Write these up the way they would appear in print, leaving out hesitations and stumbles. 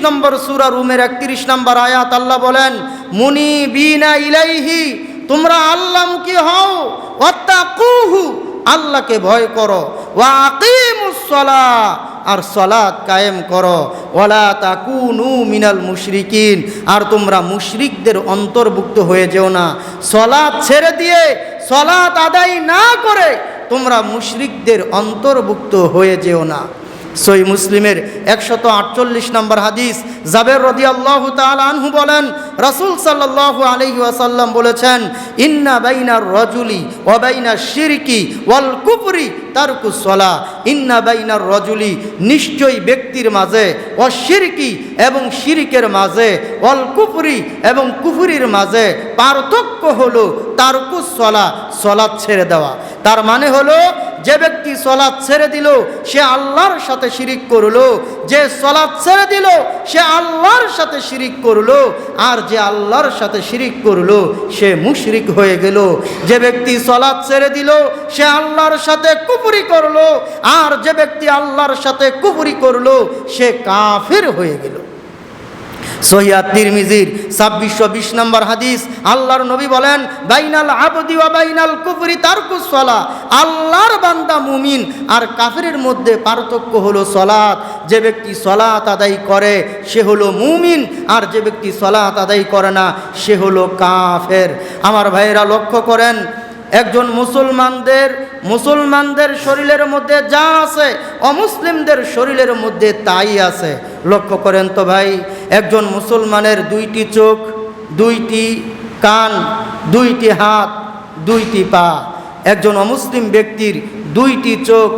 নম্বর সূরা রুমের 31 নম্বর আয়াত আল্লাহ বলেন, মুনিবিনা ইলাইহি, তোমরা আল্লাহমুখী হও, ওয়াত্তাকুহু, আল্লাহকে ভয় করো, ওয়া আকিমুস সালাহ, আর সালাত কায়েম করো, ওয়ালা তাকুনু মিনাল মুশরিকিন, আর তোমরা মুশরিকদের অন্তর্ভুক্ত হয়ে যেও না। সালাত ছেড়ে দিয়ে, সালাত আদায় না করে তোমরা মুশরিকদের অন্তর্ভুক্ত হয়ে যেও না। সহিহ মুসলিমের 148 নম্বর হাদিস, জাবের রাদিয়াল্লাহু তাআলা আনহু বলেন, রাসূল সাল্লাল্লাহু আলাইহি ওয়াসাল্লাম বলেছেন, ইন্না বাইনার রাজুলি ওয়া বাইনাশ শিরকি ওয়াল কুফরি তারকুস সালাহ, ইন্না বাইনার রাজুলি, নিশ্চয়ই ব্যক্তির মাঝে, ওয়া শিরকি, এবং শিরকের মাঝে, ওয়াল কুফরি, এবং কুফরির মাঝে পার্থক্য হলো তারকুস সালাহ, সালাত ছেড়ে দেওয়া। তার মানে হলো, যে ব্যক্তি সালাত ছেড়ে দিল সে আল্লাহর সাথে শিরিক করলো, যে সালাত ছেড়ে দিল সে আল্লাহর সাথে শিরিক করলো, আর যে আল্লাহর সাথে শিরিক করলো সে মুশরিক হয়ে গেল। যে ব্যক্তি সালাত ছেড়ে দিল সে আল্লাহর সাথে কুফরি করলো, আর যে ব্যক্তি আল্লাহর সাথে কুফরি করলো সে কাফির হয়ে গেল। সহিহ তিরমিজির 2620 নম্বর হাদিস, আল্লাহর নবী বলেন, বাইনাল আবদি ওয়া বাইনাল কুফরি তারকুস সালাহ, আল্লাহর বান্দা মুমিন আর কাফিরের মধ্যে পার্থক্য হলো সালাত। যে ব্যক্তি সালাত আদায় করে সে হলো মুমিন, আর যে ব্যক্তি সালাত আদায় করে না সে হলো কাফের। আমার ভাইয়েরা লক্ষ্য করেন, একজন মুসলমানদের শরীরের মধ্যে যা আছে অমুসলিমদের শরীরের মধ্যে তাই আছে। লক্ষ্য করেন তো ভাই, একজন মুসলমানের 2টি চোখ, 2টি কান, 2টি হাত, 2টি পা। একজন অমুসলিম ব্যক্তির 2টি চোখ,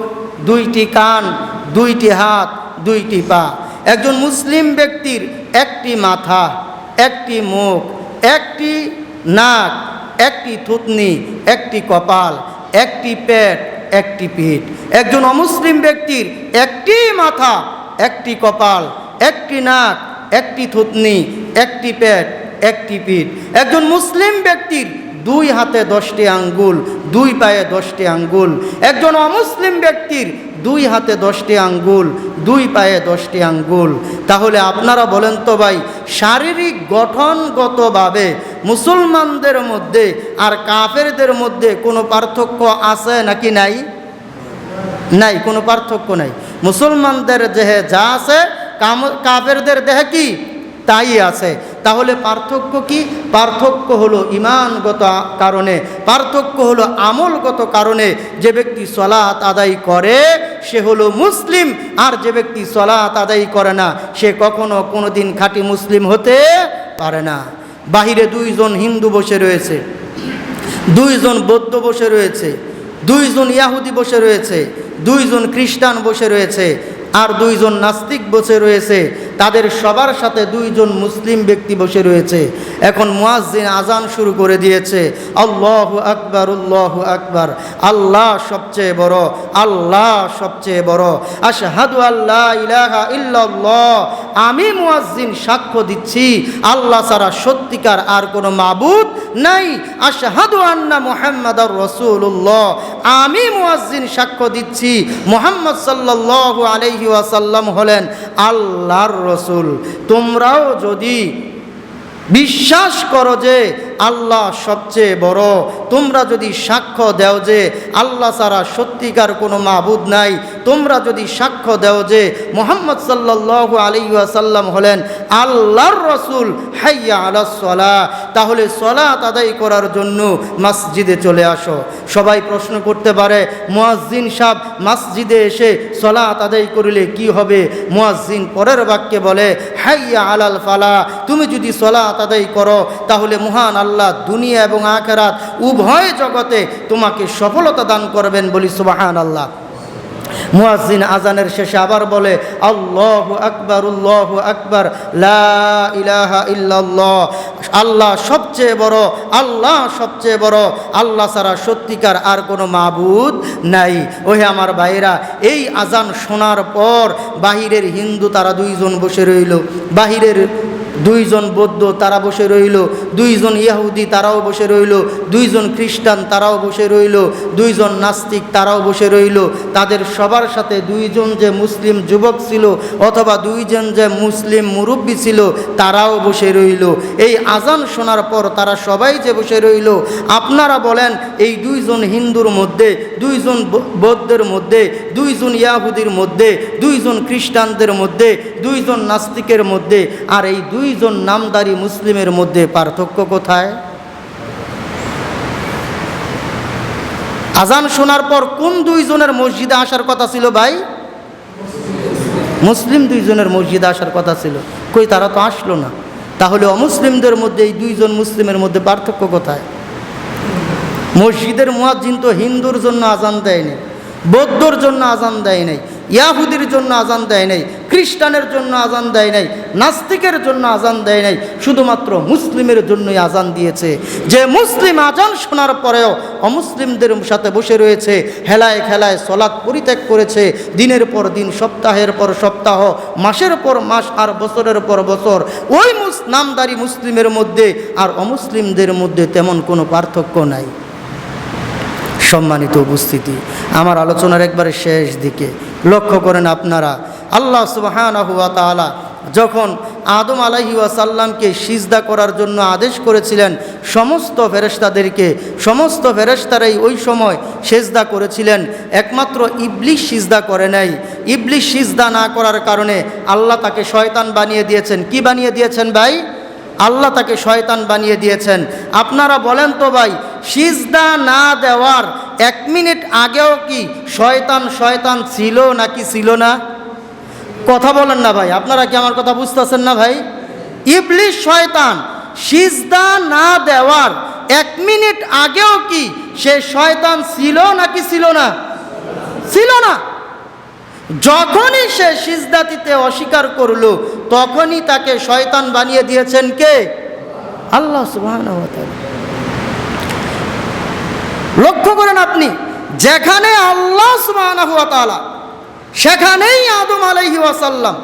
2টি কান, 2টি হাত, 2টি পা। একজন মুসলিম ব্যক্তির 1টি মাথা, 1টি মুখ, 1টি নাক, 1টি থুতনি, 1টি কপাল, 1টি পেট, 1টি পিঠ। একজন অমুসলিম ব্যক্তির 1টি মাথা, 1টি কপাল, 1টি নাক, 1টি থুতনি, 1টি পেট, 1টি পিঠ। একজন মুসলিম ব্যক্তির 2 হাতে 10টি আঙ্গুল, 2 পায়ে 10টি আঙ্গুল। একজন অমুসলিম ব্যক্তির 2 হাতে 10টি আঙ্গুল, 2 পায়ে 10টি আঙ্গুল। তাহলে আপনারা বলেন তো ভাই, শারীরিক গঠনগতভাবে মুসলমানদের মধ্যে আর কাফেরদের মধ্যে কোনো পার্থক্য আছে নাকি নাই? নাই, কোনো পার্থক্য নাই। মুসলমানদের দেহে যা আছে কাফেরদের দেহে কি তাই আছে। তাহলে পার্থক্য কি? পার্থক্য হলো ঈমানগত কারণে, পার্থক্য হলো আমলগত কারণে। যে ব্যক্তি সালাত আদায় করে সে হলো মুসলিম, আর যে ব্যক্তি সালাত আদায় করে না সে কখনো কোনোদিন খাঁটি মুসলিম হতে পারে না। বাহিরে 2 জন হিন্দু বসে রয়েছে, 2 জন বৌদ্ধ বসে রয়েছে, 2 জন ইহুদি বসে রয়েছে, 2 জন খ্রিস্টান বসে রয়েছে, আর 2 জন নাস্তিক বসে রয়েছে। তাদের সবার সাথে 2 জন মুসলিম ব্যক্তি বসে রয়েছে। এখন মুয়াজ্জিন আজান শুরু করে দিয়েছে, আল্লাহু আকবার, আল্লাহু আকবার, আল্লাহ সবচেয়ে বড়, আল্লাহ সবচেয়ে বড়, আশহাদু আল্লা ইলাহা ইল্লাল্লাহ, আমি মুয়াজ্জিন সাক্ষ্য দিচ্ছি আল্লাহ ছাড়া সত্যিকার আর কোনো মাবুদ নাই, আশহাদু আন্না মুহাম্মাদার রাসূলুল্লাহ, আমি মুয়াজ্জিন সাক্ষ্য দিচ্ছি মুহাম্মদ সাল্লাল্লাহু আলাইহি ওয়াসাল্লাম হলেন আল্লাহর রসুল। তোমরাও যদি বিশ্বাস করো যে আল্লাহ সবচেয়ে বড়, তোমরা যদি সাক্ষ্য দাও যে আল্লাহ ছাড়া সত্যিকার কোনো মাবুদ নাই, তোমরা যদি সাক্ষ্য দাও যে মুহাম্মদ সাল্লাল্লাহু আলাইহি ওয়াসাল্লাম হলেন আল্লাহর রসুল, হাইয়া আলাস সালাহ, তাহলে সালাত আদায় করার জন্য মসজিদে চলে আসো। সবাই প্রশ্ন করতে পারে, মুয়াজ্জিন সাহেব মসজিদে এসে সালাত আদায় করলে কি হবে? মুয়াজ্জিন পরের বাক্যে বলে, হাইয়া আলাল ফালাহ, তুমি যদি সালাত আদায় করো তাহলে মহান আল্লাহ দুনিয়া এবং আখিরাত উভয় জগতে তোমাকে সফলতা দান করবেন। বলি সুবহানাল্লাহ। মুয়াজ্জিন আজানের শেষে আবার বলে, আল্লাহু আকবার, আল্লাহু আকবার, লা ইলাহা ইল্লাল্লাহ, আল্লাহ সবচেয়ে বড়, আল্লাহ সবচেয়ে বড়, আল্লাহ ছাড়া সত্যিকার আর কোনো মাবুদ নাই। ওহে আমার ভাইরা, এই আজান শোনার পর বাহিরের হিন্দু তারা 2 জন বসে রইল, বাহিরের দুইজন বৌদ্ধ তারা বসে রইল, দুইজন ইহুদি তারাও বসে রইল, দুইজন খ্রিস্টান তারাও বসে রইল, দুইজন নাস্তিক তারাও বসে রইল। তাদের সবার সাথে দুইজন যে মুসলিম যুবক ছিল অথবা দুইজন যে মুসলিম মুরব্বী ছিল তারাও বসে রইল। এই আজান শোনার পর তারা সবাই যে বসে রইল, আপনারা বলেন এই দুইজন হিন্দুর মধ্যে, দুইজন বৌদ্ধের মধ্যে, দুইজন ইয়াহুদির মধ্যে, দুইজন খ্রিস্টানদের মধ্যে, দুইজন নাস্তিকের মধ্যে আর এই দুইজন নামদারি মুসলিমের মধ্যে পার্থক্য কোথায়? আজান শোনার পর কোন দুইজনের মসজিদে আসার কথা ছিল ভাই? মুসলিম দুইজনের মসজিদে আসার কথা ছিল, কই তারা তো আসলো না। তাহলে অমুসলিমদের মধ্যে এই দুইজন মুসলিমের মধ্যে পার্থক্য কোথায়? মসজিদের মুয়াজ্জিন তো হিন্দুর জন্য আজান দেয় নাই, বৌদ্ধর জন্য আজান দেয় নাই, ইয়াহুদির জন্য আজান দেয় নাই, খ্রিস্টানের জন্য আজান দেয় নাই, নাস্তিকের জন্য আজান দেয় নাই, শুধুমাত্র মুসলিমের জন্যই আজান দিয়েছে। যে মুসলিম আজান শোনার পরেও অমুসলিমদের সাথে বসে রয়েছে, হেলায় খেলায় সলাৎ পরিত্যাগ করেছে, দিনের পর দিন, সপ্তাহের পর সপ্তাহ, মাসের পর মাস আর বছরের পর বছর, ওই নামদারি মুসলিমের মধ্যে আর অমুসলিমদের মধ্যে তেমন কোনো পার্থক্য নাই। সম্মানিত উপস্থিতি, আমার আলোচনার একবারে শেষ দিকে লক্ষ্য করেন আপনারা, আল্লাহ সুবহানাহু ওয়া তাআলা যখন আদম আলাইহিস সালামকে সিজদা করার জন্য আদেশ করেছিলেন সমস্ত ফেরেশতাদেরকে, সমস্ত ফেরেশতারাই ওই সময় সিজদা করেছিলেন, একমাত্র ইবলিস সিজদা করে নাই। ইবলিস সিজদা না করার কারণে আল্লাহ তাকে শয়তান বানিয়ে দিয়েছেন। কি বানিয়ে দিয়েছেন ভাই? আল্লাহ তাকে শয়তান বানিয়ে দিয়েছেন। আপনারা বলেন তো ভাই, সিজদা না দেওয়ার 1 মিনিট আগেও কি শয়তান শয়তান ছিল নাকি ছিল না? কথা বলেন না ভাই, আপনারা কি আমার কথা বুঝতেছেন না ভাই? ইবলিস শয়তান সিজদা না দেওয়ার 1 মিনিট আগেও কি সে শয়তান ছিল নাকি ছিল না? ছিল না। যখনই সে সিজদা দিতে অস্বীকার করলো তখনই তাকে শয়তান বানিয়ে দিয়েছেন কে? আল্লাহ সুবহানাহু ওয়া তাআলা। লক্ষ্য করেন আপনি, যেখানে আল্লাহ সুবহানাহু ওয়া তাআলা সেখানেই আদম আলাইহিস সালাম,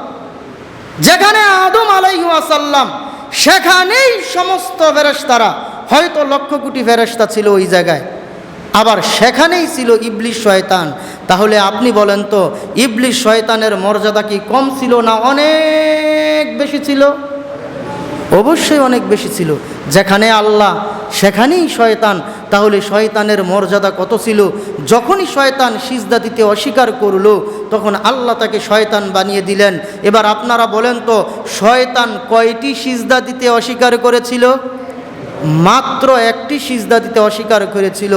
যেখানে আদম আলাইহিস সালাম সেখানেই সমস্ত ফেরেশতারা, হয়তো লক্ষ কোটি ফেরেশতা ছিল ওই জায়গায়, আবার সেখানেই ছিল ইবলিস শয়তান। তাহলে আপনি বলেন তো, ইবলিস শয়তানের মর্যাদা কি কম ছিল না অনেক বেশি ছিল? অবশ্যই অনেক বেশি ছিল। যেখানে আল্লাহ সেখানেই শয়তান, তাহলে শয়তানের মর্যাদা কত ছিল? যখনই শয়তান সিজদা দিতে অস্বীকার করলো তখন আল্লাহ তাকে শয়তান বানিয়ে দিলেন। এবার আপনারা বলেন তো, শয়তান কয়টি সিজদা দিতে অস্বীকার করেছিল? মাত্র একটি সিজদা দিতে অস্বীকার করেছিল।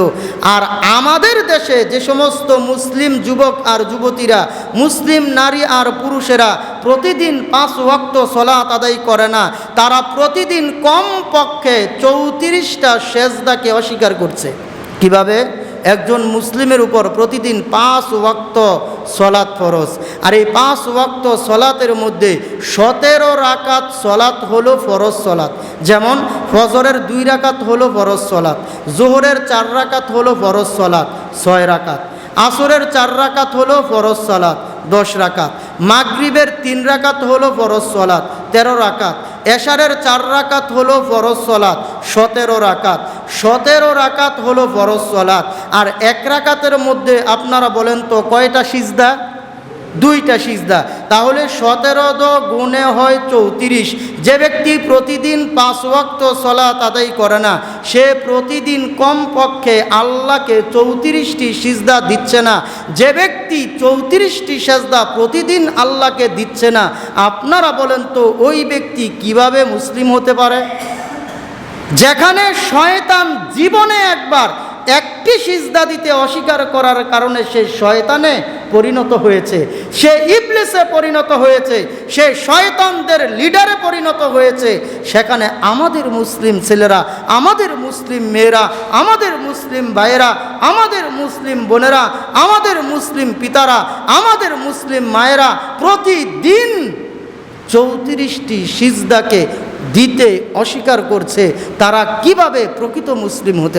আর আমাদের দেশে যে সমস্ত মুসলিম যুবক আর যুবতীরা, মুসলিম নারী আর পুরুষেরা প্রতিদিন 5 ওয়াক্ত সালাত আদায় করে না, তারা প্রতিদিন কমপক্ষে 34টা সেজদাকে অস্বীকার করছে। কিভাবে? একজন মুসলিমের উপর প্রতিদিন 5 ওয়াক্ত সলাত ফরজ, আর এই 5 ওয়াক্ত সলাতের মধ্যে 17 রাকাত সলাত হলো ফরজ সলাত। যেমন ফজরের 2 রাকাত হলো ফরজ সলাত, জোহরের 4 রাকাত হলো ফরজ সলাত 6 রাকাত, আসরের 4 রাকাত হলো ফরজ সলাত 10 রাকাত, মাগরিবের 3 রাকাত হলো ফরজ সলাত 13 রাকাত, এশারের 4 রাকাত হলো ফরজ সলাত 17 রাকাত, 17 রাকাত হলো ফরজ সলাত। আর 1 রাকাতের মধ্যে আপনারা বলেন তো কয়টা সিজদা? 2টা সিজদা। তাহলে 17 গুণে হয় 34। যে ব্যক্তি প্রতিদিন 5 ওয়াক্ত সালাত আদায় করে না, সে প্রতিদিন কমপক্ষে আল্লাহকে 34টি সিজদা দিচ্ছে না। যে ব্যক্তি 34টি সিজদা প্রতিদিন আল্লাহকে দিচ্ছে না, আপনারা বলেন তো ওই ব্যক্তি কিভাবে মুসলিম হতে পারে? যেখানে শয়তান জীবনে একবার একটি সিজদা দিতে অস্বীকার করার কারণে সে শয়তানে পরিণত হয়েছে, সে ইবলিসে পরিণত হয়েছে, সে শয়তানদের লিডারে পরিণত হয়েছে, সেখানে আমাদের মুসলিম ছেলেরা, আমাদের মুসলিম মেয়েরা, আমাদের মুসলিম ভাইয়েরা, আমাদের মুসলিম বোনেরা, আমাদের মুসলিম পিতারা, আমাদের মুসলিম মায়েরা প্রতিদিন 34টি সিজদাকে দিতে অস্বীকার করছে। তারা কিভাবে প্রকৃত মুসলিম হতে